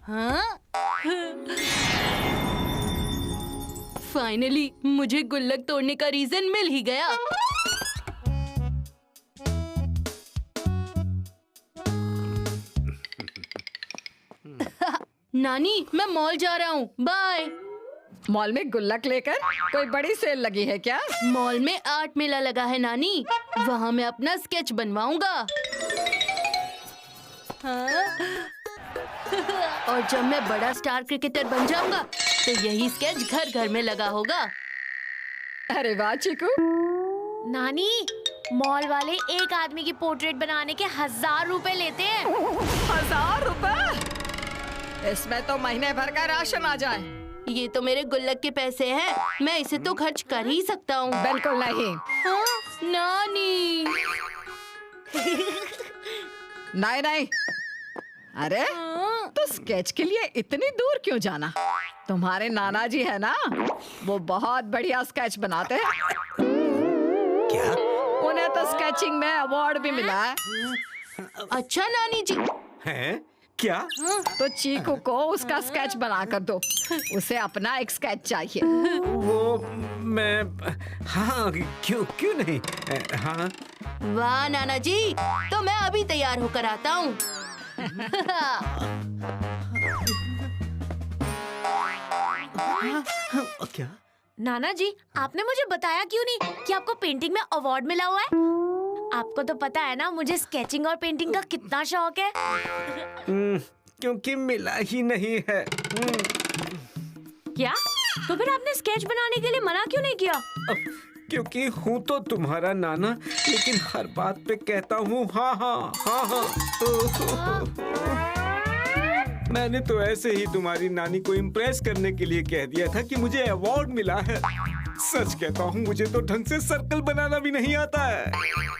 हाँ? फाइनली मुझे गुल्लक तोड़ने का रीजन मिल ही गया। नानी, मैं मॉल जा रहा हूँ, बाय। मॉल में गुल्लक लेकर? कोई बड़ी सेल लगी है क्या? मॉल में आर्ट मेला लगा है नानी, वहाँ मैं अपना स्केच बनवाऊंगा। हाँ? और जब मैं बड़ा स्टार क्रिकेटर बन जाऊंगा तो यही स्केच घर घर में लगा होगा। अरे वाह चीकू। नानी, मॉल वाले एक आदमी की पोर्ट्रेट बनाने के 1000 रुपए लेते हैं। 1000 रुपए? इसमें तो महीने भर का राशन आ जाए। ये तो मेरे गुल्लक के पैसे हैं, मैं इसे तो खर्च कर ही सकता हूँ। बिल्कुल नहीं। हाँ? नानी। नहीं नहीं। अरे हाँ? तो स्केच के लिए इतनी दूर क्यों जाना? तुम्हारे नाना जी है ना, वो बहुत बढ़िया स्केच बनाते हैं। क्या? उन्हें तो स्केचिंग में अवार्ड भी मिला है। अच्छा नानी जी। हैं? क्या? तो चीकू को उसका स्केच बना कर दो, उसे अपना एक स्केच चाहिए। वो मैं हाँ क्यों नहीं। हाँ वाह नाना जी, तो मैं अभी तैयार होकर आता हूँ। क्या? नाना जी, आपने मुझे बताया क्यों नहीं कि आपको पेंटिंग में अवार्ड मिला हुआ है? आपको तो पता है ना मुझे स्केचिंग और पेंटिंग का कितना शौक है। क्योंकि मिला ही नहीं है। क्या? तो फिर आपने स्केच बनाने के लिए मना क्यों नहीं किया? क्योंकि हूँ तो तुम्हारा नाना, लेकिन हर बात पे कहता हूँ हाँ हाँ हाँ हाँ। मैंने तो ऐसे ही तुम्हारी नानी को इम्प्रेस करने के लिए कह दिया था कि मुझे अवार्ड मिला है। सच कहता हूँ, मुझे तो ढंग से सर्कल बनाना भी नहीं आता है।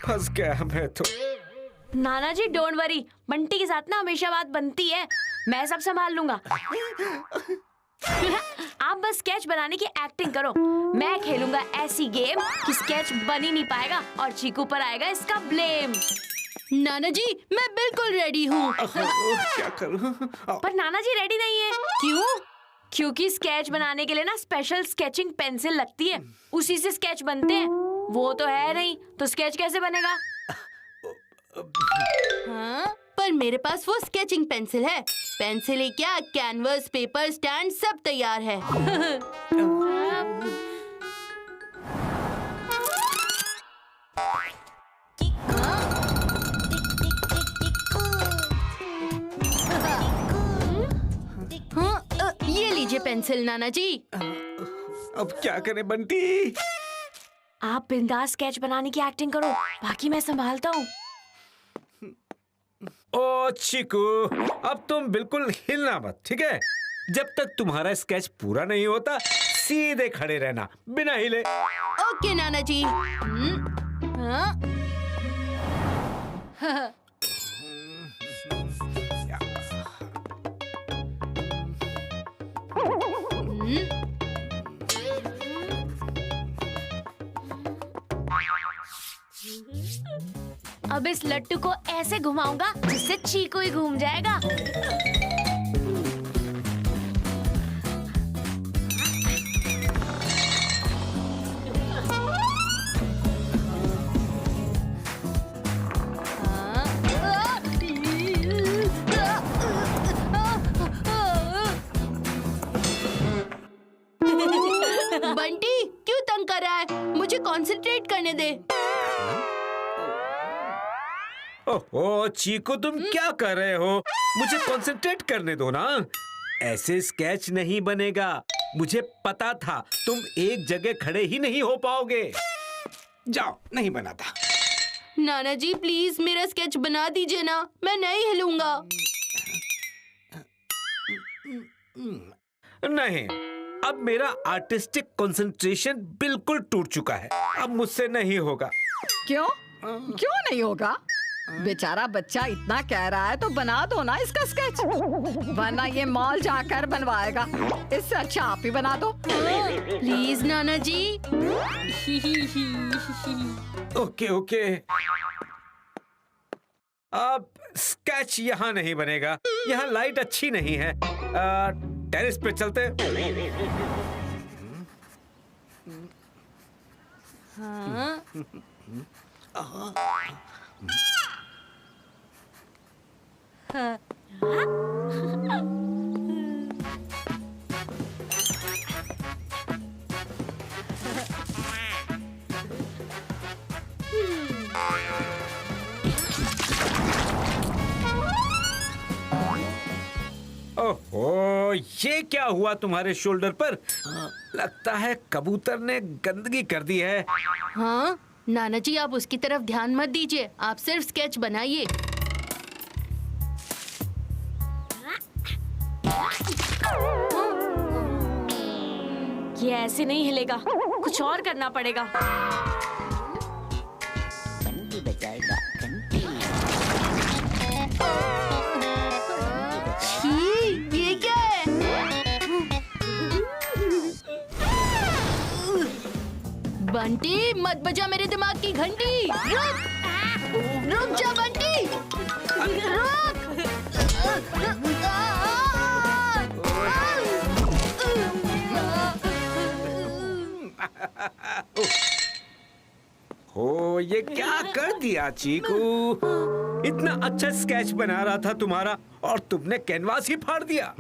फंस गया मैं तो। नाना जी डोंट वरी, बंटी के साथ ना हमेशा बात बनती है, मैं सब संभाल लूंगा। आप बस स्केच बनाने की एक्टिंग करो, मैं खेलूंगा ऐसी गेम कि स्केच बन ही नहीं पाएगा और चीकू पर आएगा इसका ब्लेम। नाना जी, मैं बिल्कुल रेडी हूँ। क्या करूँ? पर नाना जी रेडी नहीं है। क्यों? क्योंकि स्केच बनाने के लिए ना स्पेशल स्केचिंग पेंसिल लगती है, उसी से स्केच बनते हैं। वो तो है नहीं, तो स्केच कैसे बनेगा? हाँ? पर मेरे पास वो स्केचिंग पेंसिल है। पेंसिल ही क्या, कैनवस, पेपर, स्टैंड सब तैयार है। हाँ, ये लीजिए पेंसिल नाना जी। अब क्या करें बंटी? आप बिंदास स्केच बनाने की एक्टिंग करो, बाकी मैं संभालता हूँ। ओ चीकू, अब तुम बिल्कुल हिलना मत, ठीक है? जब तक तुम्हारा स्केच पूरा नहीं होता सीधे खड़े रहना बिना हिले। ओके नाना जी। हाँ? अब इस लट्टू को ऐसे घुमाऊंगा जिससे चीकू ही घूम जाएगा। बंटी क्यों तंग कर रहा है? मुझे कंसंट्रेट करने दे। ओहो चीकू, तुम क्या कर रहे हो? मुझे कंसंट्रेट करने दो ना। ऐसे स्केच नहीं बनेगा। मुझे पता था तुम एक जगह खड़े ही नहीं हो पाओगे। जाओ, नहीं बनाता। नाना जी प्लीज मेरा स्केच बना दीजिए ना, मैं नहीं हिलूंगा। नहीं, अब मेरा आर्टिस्टिक कंसंट्रेशन बिल्कुल टूट चुका है। अब मुझसे नहीं होगा। क्यों? क्यों नहीं होगा? बेचारा बच्चा इतना कह रहा है तो बना दो ना इसका स्केच, वरना ये मॉल जाकर बनवाएगा। इससे अच्छा आप ही बना दो। प्लीज नाना जी। Okay okay. अब स्केच यहाँ नहीं बनेगा, यहाँ लाइट अच्छी नहीं है। टेरेस पे चलते हैं। हाँ। हाँ। ओहो, ये क्या हुआ तुम्हारे शोल्डर पर? लगता है कबूतर ने गंदगी कर दी है। हाँ, नाना जी आप उसकी तरफ ध्यान मत दीजिए, आप सिर्फ स्केच बनाइए। ये ऐसे नहीं हिलेगा, कुछ और करना पड़ेगा। घंटी बजाएगा घंटी। छी, ये क्या है? बंटी मत बजा मेरे दिमाग की घंटी। रुक जा बंटी, हो, ये क्या कर दिया चीकू? इतना अच्छा स्केच बना रहा था तुम्हारा और तुमने कैनवास ही फाड़ दिया।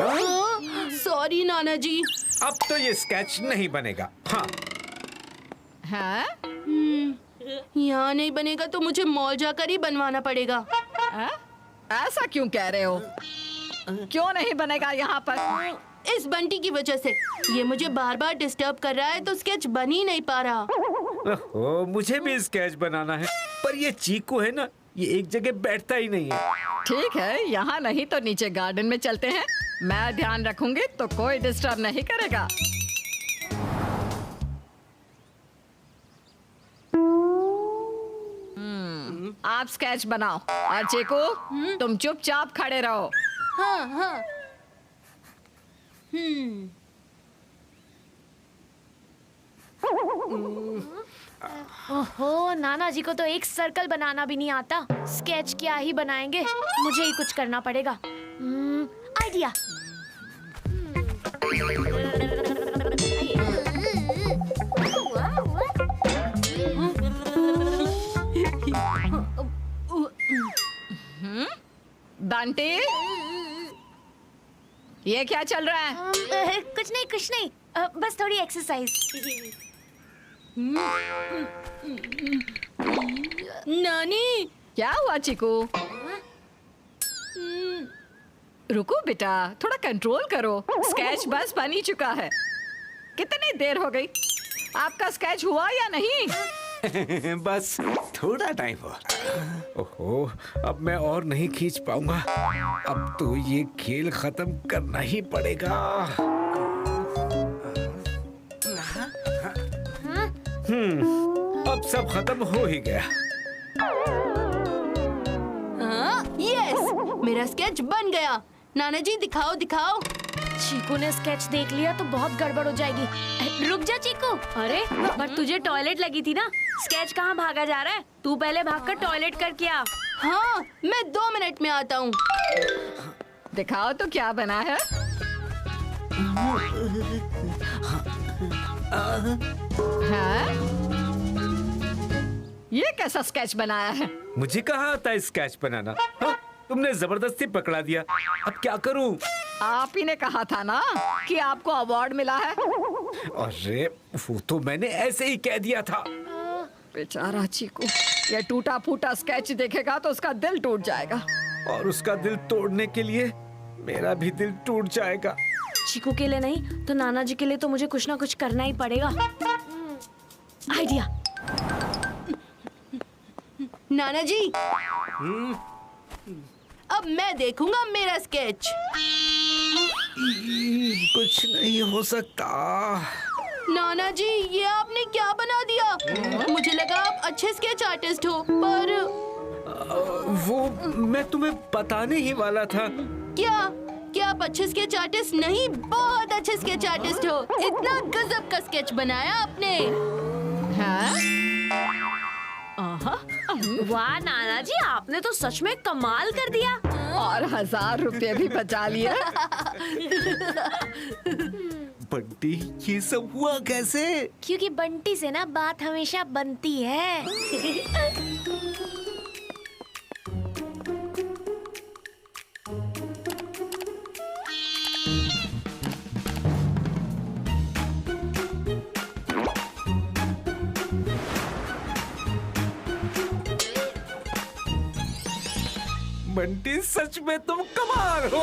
सॉरी नाना जी। अब तो ये स्केच नहीं बनेगा। हाँ, हाँ? यहाँ नहीं बनेगा तो मुझे मॉल जाकर ही बनवाना पड़ेगा। हाँ? ऐसा क्यों कह रहे हो? क्यों नहीं बनेगा यहाँ पर? इस बंटी की वजह से ये मुझे बार बार डिस्टर्ब कर रहा है तो स्केच बन ही नहीं पा रहा। ओहो, मुझे भी स्केच बनाना है, पर ये चीकू है ना, ये एक जगह बैठता ही नहीं है। ठीक है, यहाँ नहीं तो नीचे गार्डन में चलते हैं। मैं ध्यान रखूंगी तो कोई डिस्टर्ब नहीं करेगा। आप स्केच बनाओ और चीकू तुम चुपचाप खड़े रहो। हाँ हाँ। ओहो, नाना जी को तो एक सर्कल बनाना भी नहीं आता, स्केच क्या ही बनाएंगे। मुझे ही कुछ करना पड़ेगा। आइडिया। बंटी, ये क्या चल रहा है? कुछ नहीं कुछ नहीं, बस थोड़ी एक्सरसाइज। नानी, क्या हुआ चीकू? रुको बेटा, थोड़ा कंट्रोल करो। स्केच बस बन ही चुका है। कितनी देर हो गई? आपका स्केच हुआ या नहीं? बस थोड़ा टाइम हुआ। ओहो, अब मैं और नहीं खींच पाऊंगा। अब तो ये खेल खत्म करना ही पड़ेगा। अब सब खत्म हो ही गया। हाँ, यस, मेरा स्केच बन गया। नाना जी दिखाओ दिखाओ। चीकू ने स्केच देख लिया तो बहुत गड़बड़ हो जाएगी। रुक जा चीकू। अरे बट तुझे टॉयलेट लगी थी ना, स्केच कहाँ भागा जा रहा है? तू पहले भागकर टॉयलेट करके आ। हाँ, मैं 2 मिनट में आता हूँ। दिखाओ तो क्या बना है। हाँ? ये कैसा स्केच बनाया है? मुझे कहाँ आता है स्केच बनाना? हाँ? तुमने जबरदस्ती पकड़ा दिया, अब क्या करूं? आप ही ने कहा था ना कि आपको अवार्ड मिला है। अरे वो तो मैंने ऐसे ही कह दिया था। बेचारा चीकू, ये टूटा फूटा स्केच देखेगा तो उसका दिल टूट जाएगा। और उसका दिल तोड़ने के लिए मेरा भी दिल टूट जाएगा। चीकू के लिए नहीं तो नाना जी के लिए तो मुझे कुछ ना कुछ करना ही पड़ेगा। आइडिया। नाना जी, अब मैं देखूंगा मेरा स्केच। कुछ नहीं हो सकता। नाना जी, ये आपने क्या बना दिया? मुझे लगा आप अच्छे स्केच आर्टिस्ट हो, पर वो मैं तुम्हें बताने ही वाला था। क्या आप अच्छे स्केच आर्टिस्ट नहीं, बहुत अच्छे स्केच आर्टिस्ट हो। इतना गजब का स्केच बनाया आपने। हाँ? आहा, वाह नाना जी, आपने तो सच में कमाल कर दिया। और 1000 रुपए भी बचा लिए। बंटी, ये सब हुआ कैसे? क्योंकि बंटी से ना बात हमेशा बनती है। बंटी, सच में तुम कमाल हो।